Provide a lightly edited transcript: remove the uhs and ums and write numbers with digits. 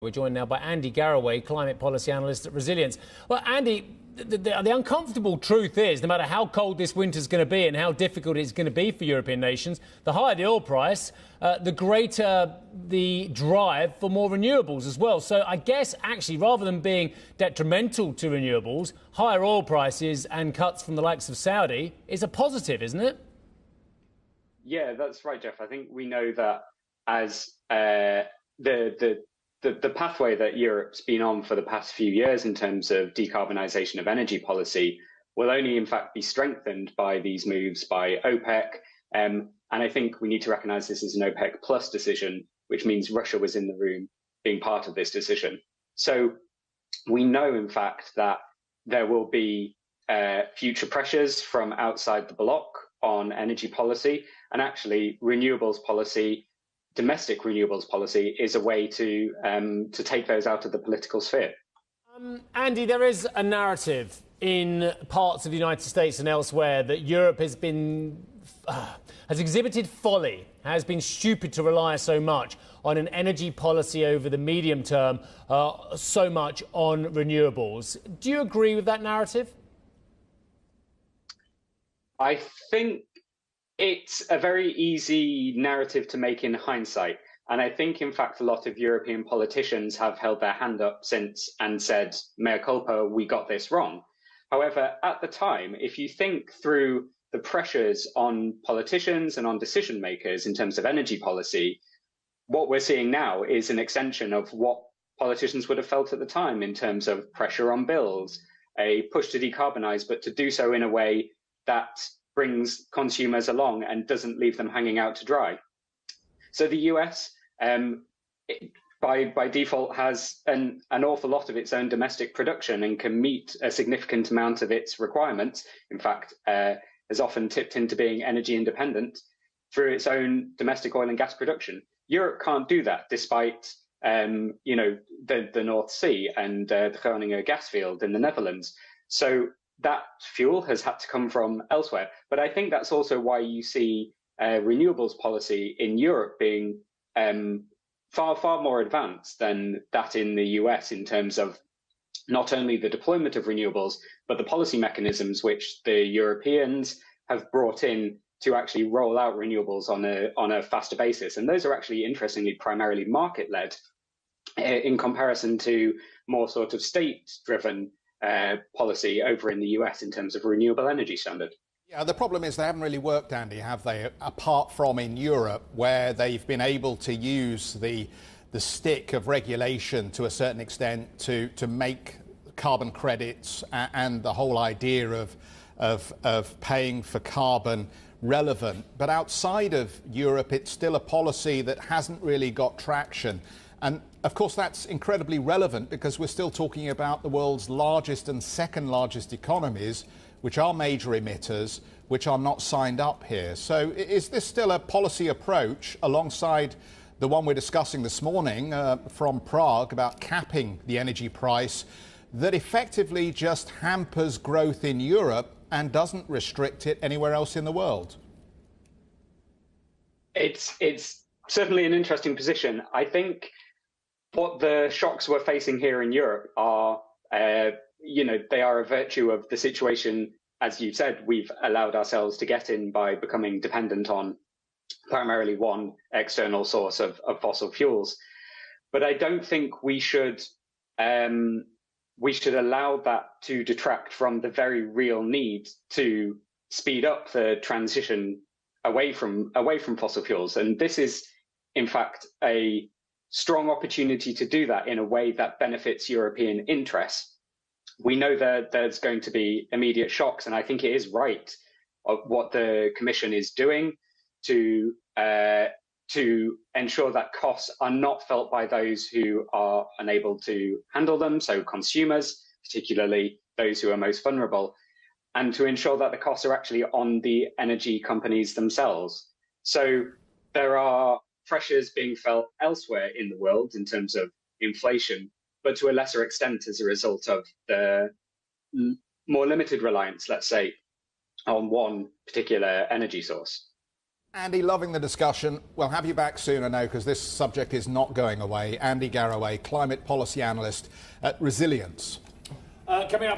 We're joined now by Andy Garraway, climate policy analyst at Risilience. Well, Andy, the uncomfortable truth is, no matter how cold this winter's going to be and how difficult it's going to be for European nations, the higher the oil price, the greater the drive for more renewables as well. So I guess, actually, rather than being detrimental to renewables, higher oil prices and cuts from the likes of Saudi is a positive, isn't it? Yeah, that's right, Jeff. I think we know that as the pathway that Europe's been on for the past few years in terms of decarbonisation of energy policy will only, in fact, be strengthened by these moves by OPEC. And I think we need to recognise this as an OPEC plus decision, which means Russia was in the room being part of this decision. So we know, in fact, that there will be future pressures from outside the bloc on energy policy, and actually renewables policy, domestic renewables policy, is a way to take those out of the political sphere. Andy, there is a narrative in parts of the United States and elsewhere that Europe has exhibited folly, has been stupid to rely so much on an energy policy over the medium term, so much on renewables. Do you agree with that narrative? I think it's a very easy narrative to make in hindsight. And I think, in fact, a lot of European politicians have held their hand up since and said, mea culpa, we got this wrong. However, at the time, if you think through the pressures on politicians and on decision makers in terms of energy policy, what we're seeing now is an extension of what politicians would have felt at the time in terms of pressure on bills, a push to decarbonise, but to do so in a way that brings consumers along and doesn't leave them hanging out to dry. So the US, by default, has an awful lot of its own domestic production and can meet a significant amount of its requirements. In fact, has often tipped into being energy independent through its own domestic oil and gas production. Europe can't do that, despite the North Sea and the Groningen gas field in the Netherlands. So that fuel has had to come from elsewhere. But I think that's also why you see renewables policy in Europe being far, far more advanced than that in the US in terms of not only the deployment of renewables, but the policy mechanisms which the Europeans have brought in to actually roll out renewables on a faster basis. And those are actually, interestingly, primarily market-led in comparison to more sort of state-driven policy over in the US in terms of renewable energy standard. Yeah, the problem is they haven't really worked, Andy, have they? Apart from in Europe, where they've been able to use the stick of regulation to a certain extent to make carbon credits and the whole idea of paying for carbon relevant. But outside of Europe, it's still a policy that hasn't really got traction. And of course, that's incredibly relevant because we're still talking about the world's largest and second largest economies, which are major emitters, which are not signed up here. So is this still a policy approach alongside the one we're discussing this morning from Prague about capping the energy price that effectively just hampers growth in Europe and doesn't restrict it anywhere else in the world? It's certainly an interesting position. I think what the shocks we're facing here in Europe are, they are a virtue of the situation, as you said, we've allowed ourselves to get in by becoming dependent on primarily one external source of fossil fuels. But I don't think we should allow that to detract from the very real need to speed up the transition away from fossil fuels. And this is, in fact, a strong opportunity to do that in a way that benefits European interests. We know that there's going to be immediate shocks, and I think it is right of what the Commission is doing to ensure that costs are not felt by those who are unable to handle them, so consumers, particularly those who are most vulnerable, and to ensure that the costs are actually on the energy companies themselves. So there are pressures being felt elsewhere in the world in terms of inflation, but to a lesser extent as a result of the more limited reliance, let's say, on one particular energy source. Andy, loving the discussion. We'll have you back soon, I know, because this subject is not going away. Andy Garraway, climate policy analyst at Risilience. Coming up.